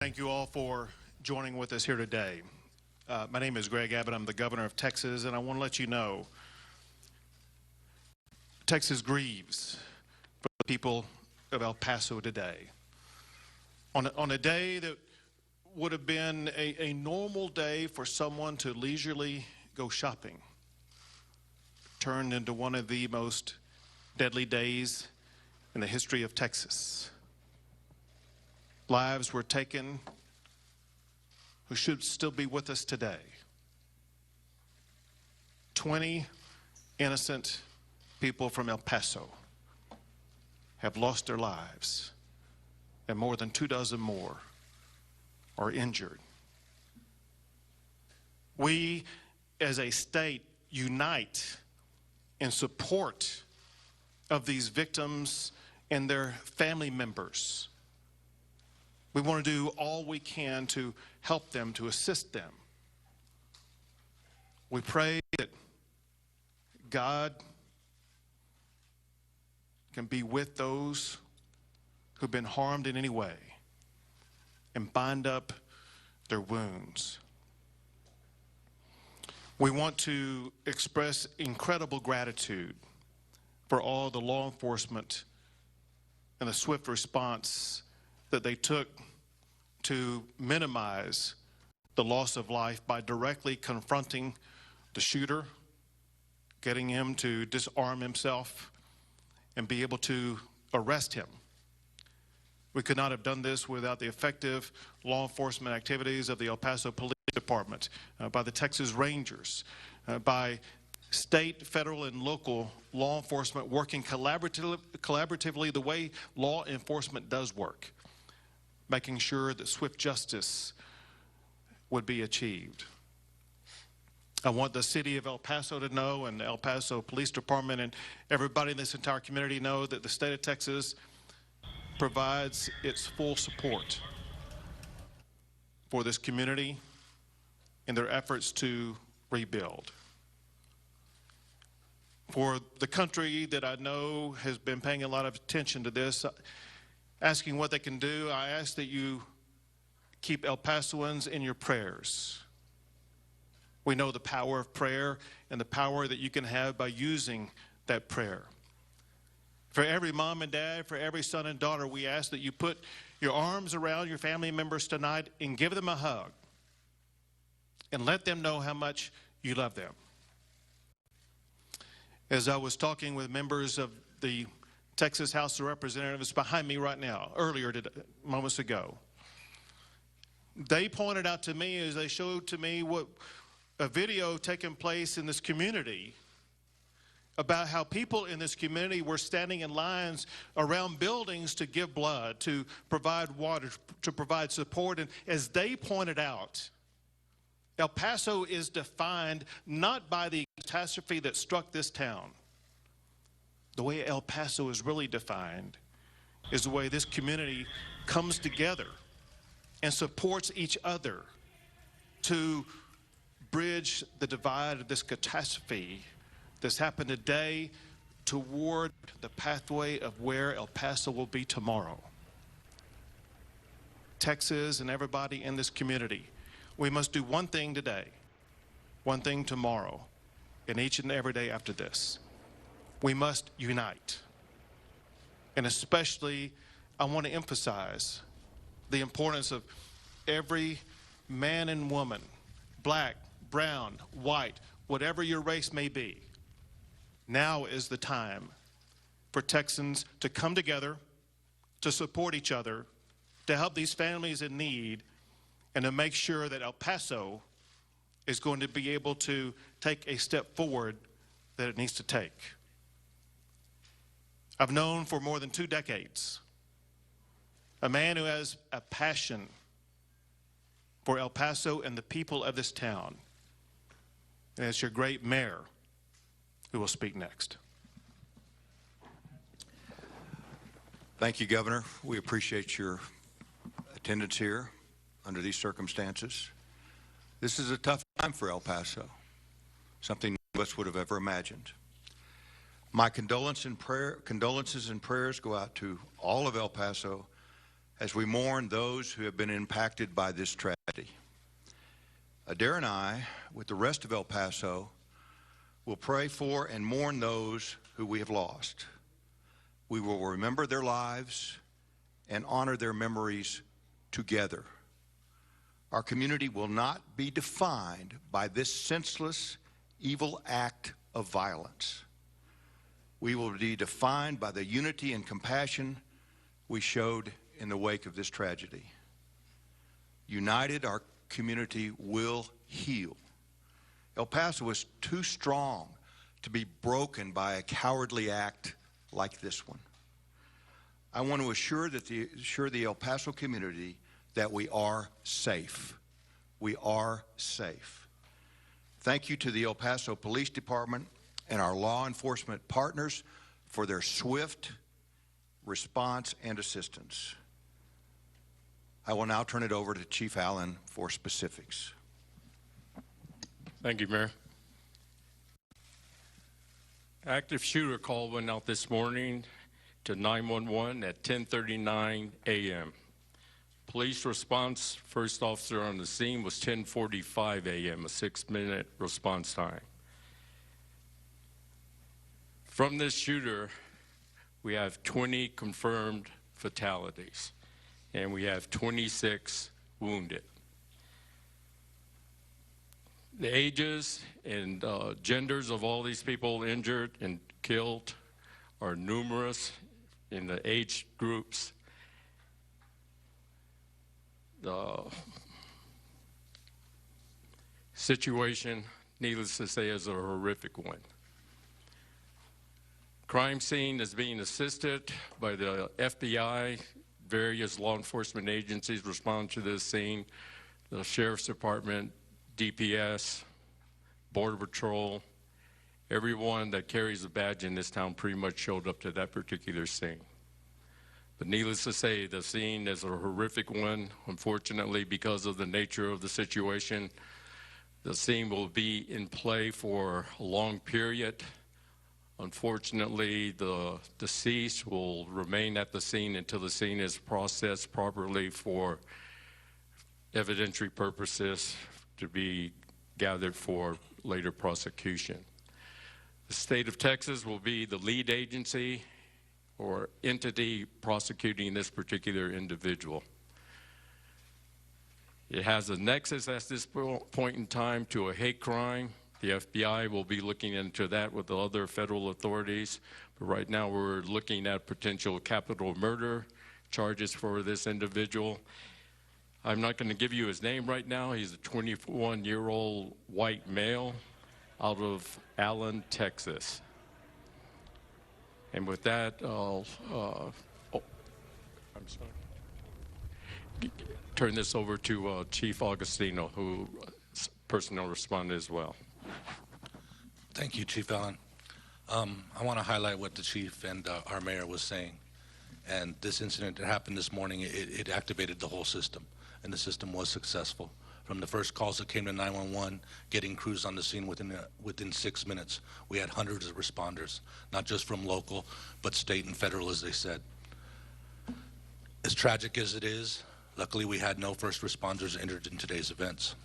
Thank you all for joining with us here today. My name is Greg Abbott. I'm the governor of Texas, and I want to let you know Texas grieves for the people of El Paso today. On a day that would have been a normal day for someone to leisurely go shopping, turned into one of the most deadly days in the history of Texas. Lives were taken who should still be with us today. 20 innocent people from El Paso have lost their lives, and more than 24 more are injured. We, as a state, unite in support of these victims and their family members. We want to do all we can to help them, to assist them. We pray that God can be with those who've been harmed in any way and bind up their wounds. We want to express incredible gratitude for all the law enforcement and the swift response that they took to minimize the loss of life by directly confronting the shooter, getting him to disarm himself and be able to arrest him. We could not have done this without the effective law enforcement activities of the El Paso Police Department, by the Texas Rangers, by state, federal, and local law enforcement working collaboratively the way law enforcement does work, making sure that swift justice would be achieved. I want the city of El Paso to know, and the El Paso Police Department and everybody in this entire community know that the state of Texas provides its full support for this community in their efforts to rebuild. For the country that I know has been paying a lot of attention to this, asking what they can do, I ask that you keep El Pasoans in your prayers. We know the power of prayer and the power that you can have by using that prayer. For every mom and dad, for every son and daughter, we ask that you put your arms around your family members tonight and give them a hug and let them know how much you love them. As I was talking with members of the Texas House of Representatives behind me right now, earlier today, moments ago, they pointed out to me as they showed to me what a video taking place in this community about how people in this community were standing in lines around buildings to give blood, to provide water, to provide support. And as they pointed out, El Paso is defined not by the catastrophe that struck this town. The way El Paso is really defined is the way this community comes together and supports each other to bridge the divide of this catastrophe that's happened today toward the pathway of where El Paso will be tomorrow. Texas and everybody in this community, we must do one thing today, one thing tomorrow, and each and every day after this. We must unite. And especially, I want to emphasize the importance of every man and woman, black, brown, white, whatever your race may be. Now is the time for Texans to come together, to support each other, to help these families in need, and to make sure that El Paso is going to be able to take a step forward that it needs to take. I've known for more than 2 decades a man who has a passion for El Paso and the people of this town. And it's your great mayor who will speak next. Thank you, Governor. We appreciate your attendance here under these circumstances. This is a tough time for El Paso, something none of us would have ever imagined. My condolences and prayers go out to all of El Paso as we mourn those who have been impacted by this tragedy. Adair and I, with the rest of El Paso, will pray for and mourn those who we have lost. We will remember their lives and honor their memories together. Our community will not be defined by this senseless, evil act of violence. We will be defined by the unity and compassion we showed in the wake of this tragedy. United, our community will heal. El Paso is too strong to be broken by a cowardly act like this one. I want to assure the El Paso community that we are safe. We are safe. Thank you to the El Paso Police Department and our law enforcement partners for their swift response and assistance. I will now turn it over to Chief Allen for specifics. Thank you, Mayor. Active shooter call went out this morning to 911 at 10:39 a.m. Police response, first officer on the scene, was 10:45 a.m., a 6-minute response time. From this shooter, we have 20 confirmed fatalities, and we have 26 wounded. The ages and genders of all these people injured and killed are numerous in the age groups. The situation, needless to say, is a horrific one. Crime scene is being assisted by the FBI. Various law enforcement agencies respond to this scene. The Sheriff's Department, DPS, Border Patrol, everyone that carries a badge in this town pretty much showed up to that particular scene. But needless to say, the scene is a horrific one. Unfortunately, because of the nature of the situation, the scene will be in play for a long period. Unfortunately, the deceased will remain at the scene until the scene is processed properly for evidentiary purposes to be gathered for later prosecution. The state of Texas will be the lead agency or entity prosecuting this particular individual. It has a nexus at this point in time to a hate crime. The FBI will be looking into that with the other federal authorities. But right now we're looking at potential capital murder charges for this individual. I'm not going to give you his name right now. He's a 21-year-old white male out of Allen, Texas. And with that, I'm sorry. Turn this over to Chief Augustino, who personally responded as well. Thank you, Chief Allen. I want to highlight what the chief and our mayor was saying. And this incident that happened this morning, it activated the whole system, and the system was successful. From the first calls that came to 911, getting crews on the scene within 6 minutes, we had hundreds of responders, not just from local, but state and federal, as they said. As tragic as it is, luckily we had no first responders injured in today's events.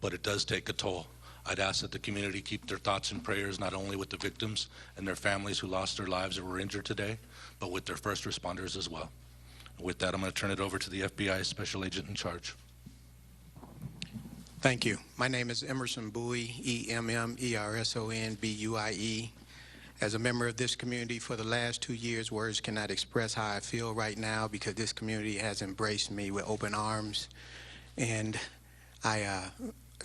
But it does take a toll. I'd ask that the community keep their thoughts and prayers not only with the victims and their families who lost their lives or were injured today, but with their first responders as well. With that, I'm going to turn it over to the FBI Special Agent in charge. Thank you. My name is Emerson Bowie, E-M-M-E-R-S-O-N-B-U-I-E. As a member of this community for the last 2 years, words cannot express how I feel right now because this community has embraced me with open arms. And I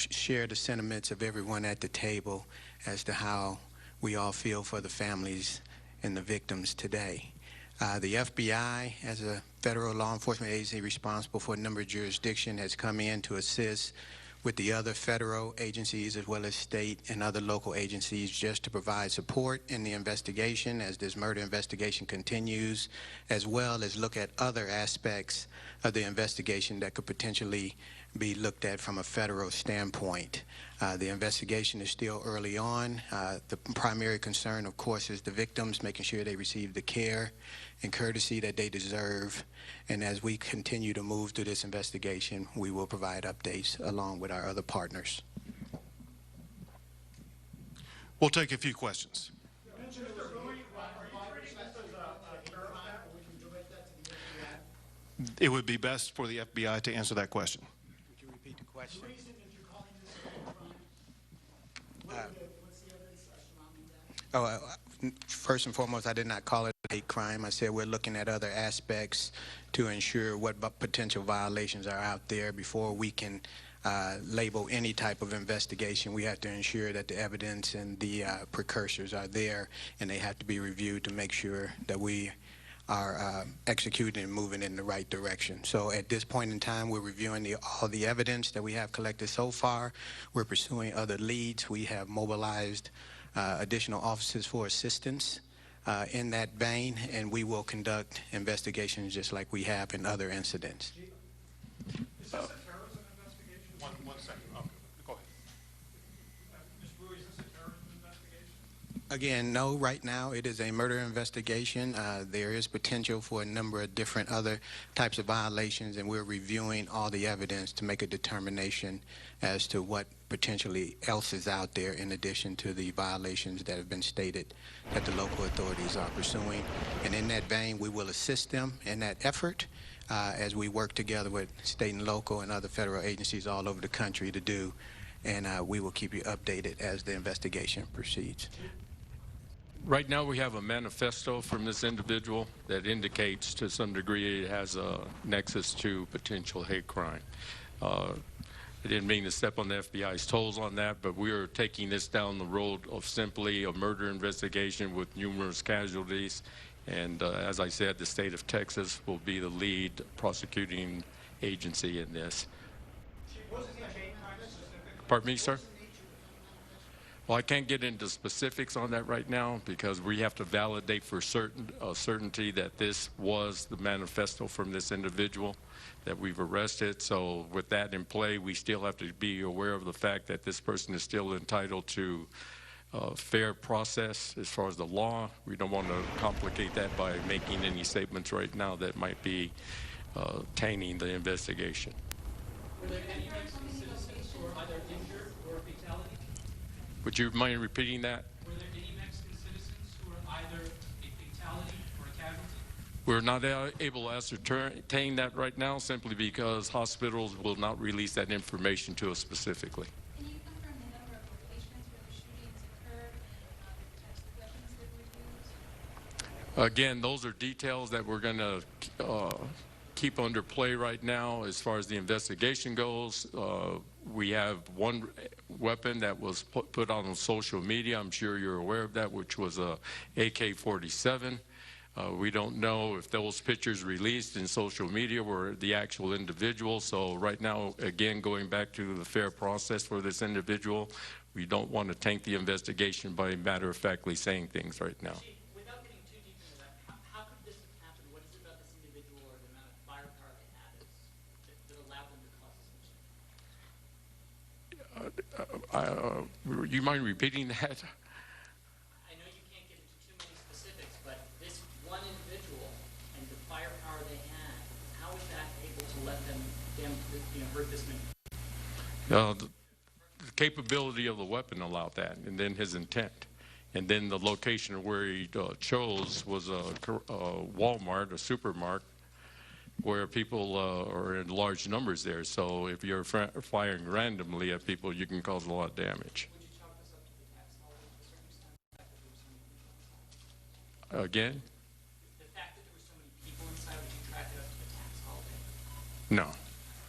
share the sentiments of everyone at the table as to how we all feel for the families and the victims today. The FBI, as a federal law enforcement agency responsible for a number of jurisdictions, has come in to assist with the other federal agencies as well as state and other local agencies just to provide support in the investigation as this murder investigation continues, as well as look at other aspects of the investigation that could potentially be looked at from a federal standpoint. The investigation is still early on. The primary concern, of course, is the victims, making sure they receive the care and courtesy that they deserve. And as we continue to move through this investigation, we will provide updates along with our other partners. We'll take a few questions. It would be best for the FBI to answer that question. Would you repeat the question? The reason that you're calling this a hate crime, what's the evidence surrounding that? First and foremost, I did not call it a hate crime. I said we're looking at other aspects to ensure what potential violations are out there before we can label any type of investigation. We have to ensure that the evidence and the precursors are there, and they have to be reviewed to make sure that we are executing and moving in the right direction. So at this point in time, we're reviewing all the evidence that we have collected so far. We're pursuing other leads. We have mobilized additional officers for assistance in that vein, and we will conduct investigations just like we have in other incidents. Is this a terrorism investigation? One second. Go ahead. Ms. Brewer, is this a terrorism investigation? Again, no, right now it is a murder investigation. There is potential for a number of different other types of violations, and we're reviewing all the evidence to make a determination as to what potentially else is out there in addition to the violations that have been stated that the local authorities are pursuing. And in that vein, we will assist them in that effort as we work together with state and local and other federal agencies all over the country to do, and we will keep you updated as the investigation proceeds. Right now, we have a manifesto from this individual that indicates to some degree it has a nexus to potential hate crime. I didn't mean to step on the FBI's toes on that, but we are taking this down the road of simply a murder investigation with numerous casualties. And as I said, the state of Texas will be the lead prosecuting agency in this. Pardon me, sir? Well, I can't get into specifics on that right now because we have to validate for certainty that this was the manifesto from this individual that we've arrested. So with that in play, we still have to be aware of the fact that this person is still entitled to fair process as far as the law. We don't want to complicate that by making any statements right now that might be tainting the investigation. Were there any Mexican citizens who were either injured or fatality? Would you mind repeating that? Were there any Mexican citizens who were either a fatality or a casualty? We're not able to ascertain that right now simply because hospitals will not release that information to us specifically. Can you confirm the number of locations where the shootings occurred and the types of weapons that were used? Again, those are details that we're going to keep under play right now as far as the investigation goes. We have one weapon that was put on social media. I'm sure you're aware of that, which was a AK-47. We don't know if those pictures released in social media were the actual individual. So right now, again, going back to the fair process for this individual, we don't want to taint the investigation by matter-of-factly saying things right now. Chief, without getting too deep into that, how could this have happened? What is it about this individual or the amount of firepower they had that allowed them to cause this incident? You mind repeating that? I know you can't get into too many specifics, but this one individual and the firepower they had, how is that able to let them hurt this man? The capability of the weapon allowed that, and then his intent. And then the location where he chose was a Walmart, a supermarket, where people are in large numbers there. So if you're firing randomly at people, you can cause a lot of damage. Would you chalk this up to the tax holiday, the circumstance, the fact that there were so many people inside? Again? The fact that there were so many people inside, would you track it up to the tax holiday? No.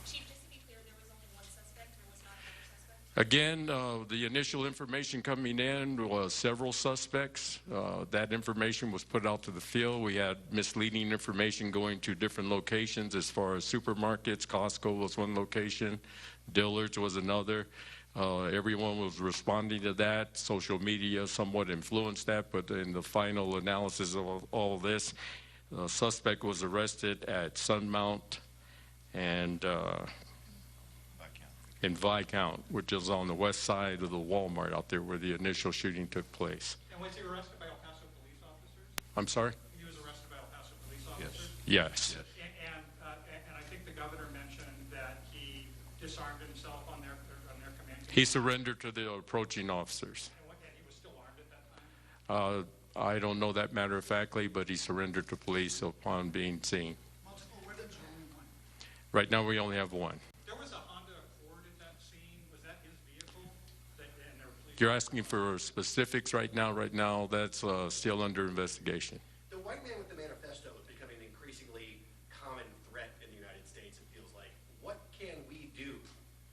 Chief, just to be clear, there was only one suspect, there was not another suspect? Again, the initial information coming in was several suspects. That information was put out to the field. We had misleading information going to different locations as far as supermarkets. Costco was one location. Dillard's was another. Everyone was responding to that. Social media somewhat influenced that, but in the final analysis of all this, the suspect was arrested at Sunmount and in Viscount, which is on the west side of the Walmart out there where the initial shooting took place. And was he arrested by El Paso police officers? I'm sorry? He was arrested by El Paso Yes. And I think the governor mentioned that he disarmed himself on their command. He surrendered to the approaching officers. And he was still armed at that time? I don't know that matter of factly, but he surrendered to police upon being seen. Multiple weapons or only one? Right now, we only have one. There was a Honda Accord at that scene. Was that his vehicle? And there were police. You're asking for specifics right now. Right now, that's still under investigation. The white man with the manifesto is becoming an increasingly common threat in the United States, it feels like. What can we do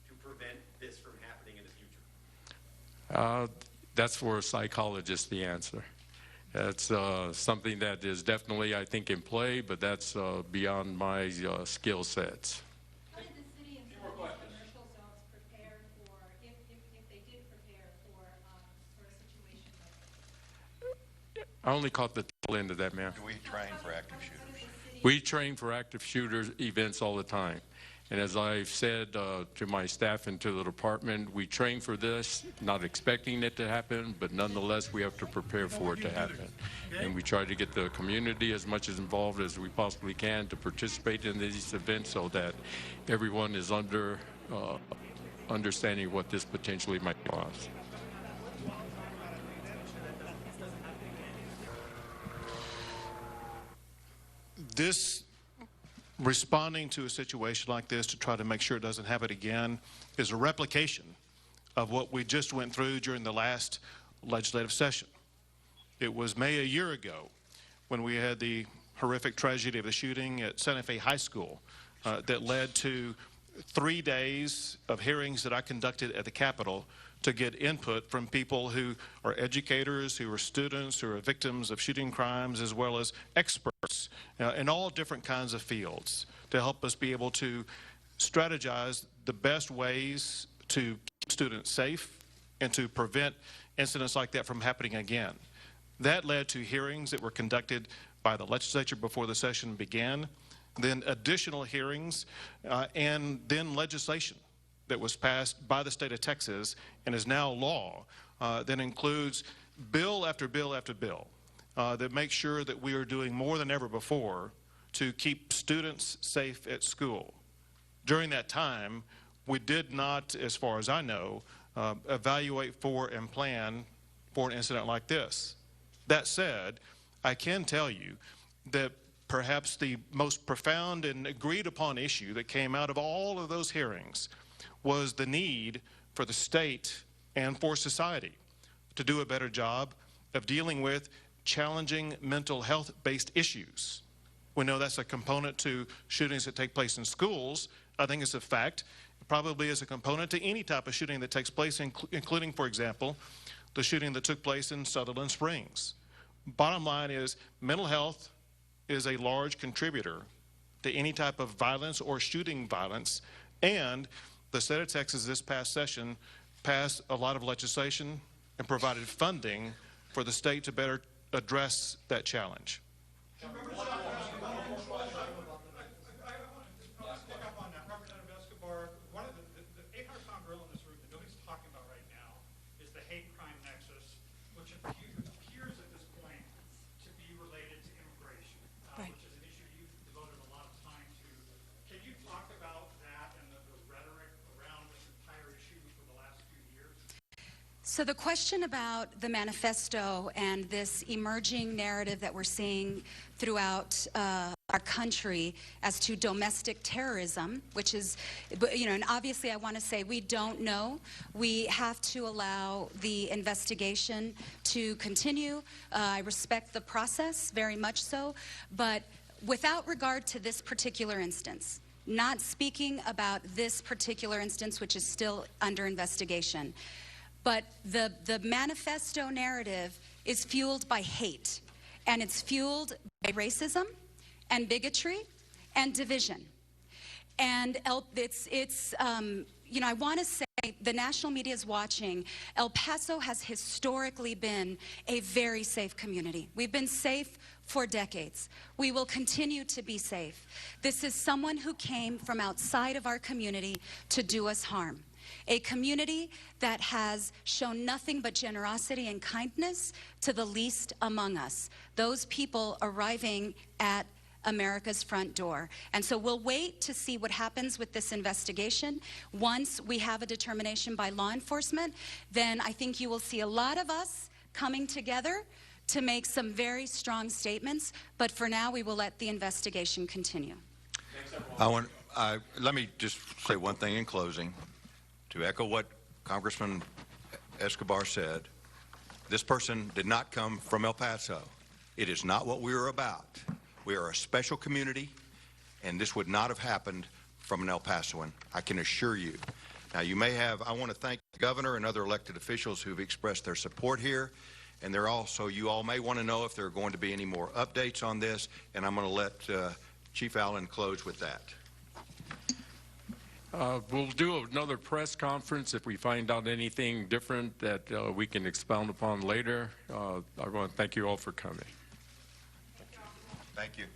to prevent this from happening in the future? That's for a psychologist, the answer. That's something that is definitely, I think, in play, but that's beyond my skill sets. How did the city and some of these commercial zones prepare for, if they did prepare for a situation like this? I only caught the tail end of that, ma'am. Do we train for active shooters? We train for active shooter events all the time. And as I've said to my staff and to the department, we train for this, not expecting it to happen, but nonetheless, we have to prepare for it to happen. And we try to get the community as much as involved as we possibly can to participate in these events so that everyone is understanding what this potentially might cause. This responding to a situation like this to try to make sure it doesn't happen again is a replication of what we just went through during the last legislative session. It was May a year ago when we had the horrific tragedy of the shooting at Santa Fe High School that led to 3 days of hearings that I conducted at the Capitol to get input from people who are educators, who are students, who are victims of shooting crimes, as well as experts in all different kinds of fields to help us be able to strategize the best ways to keep students safe and to prevent incidents like that from happening again. That led to hearings that were conducted by the legislature before the session began, then additional hearings, and then legislation that was passed by the state of Texas and is now law that includes bill after bill after bill that makes sure that we are doing more than ever before to keep students safe at school. During that time, we did not, as far as I know, evaluate for and plan for an incident like this. That said, I can tell you that perhaps the most profound and agreed upon issue that came out of all of those hearings was the need for the state and for society to do a better job of dealing with challenging mental health-based issues. We know that's a component to shootings that take place in schools. I think it's a fact. It probably is a component to any type of shooting that takes place, including, for example, the shooting that took place in Sutherland Springs. Bottom line is mental health is a large contributor to any type of violence or shooting violence, and the state of Texas this past session passed a lot of legislation and provided funding for the state to better address that challenge. So the question about the manifesto and this emerging narrative that we're seeing throughout our country as to domestic terrorism, which is, and obviously I want to say we don't know. We have to allow the investigation to continue. I respect the process, very much so, but without regard to this particular instance, not speaking about this particular instance, which is still under investigation, but the manifesto narrative is fueled by hate, and it's fueled by racism and bigotry and division. And I want to say the national media is watching. El Paso has historically been a very safe community. We've been safe for decades. We will continue to be safe. This is someone who came from outside of our community to do us harm. A community that has shown nothing but generosity and kindness to the least among us. Those people arriving at America's front door. And so we'll wait to see what happens with this investigation. Once we have a determination by law enforcement, then I think you will see a lot of us coming together to make some very strong statements. But for now, we will let the investigation continue. Let me just say one thing in closing. To echo what Congressman Escobar said, this person did not come from El Paso. It is not what we are about. We are a special community, and this would not have happened from an El Pasoan, I can assure you. Now, you may have, I want to thank the governor and other elected officials who've expressed their support here, and they're also, you all may want to know if there are going to be any more updates on this, and I'm going to let Chief Allen close with that. We'll do another press conference if we find out anything different that we can expound upon later. I want to thank you all for coming. Thank you.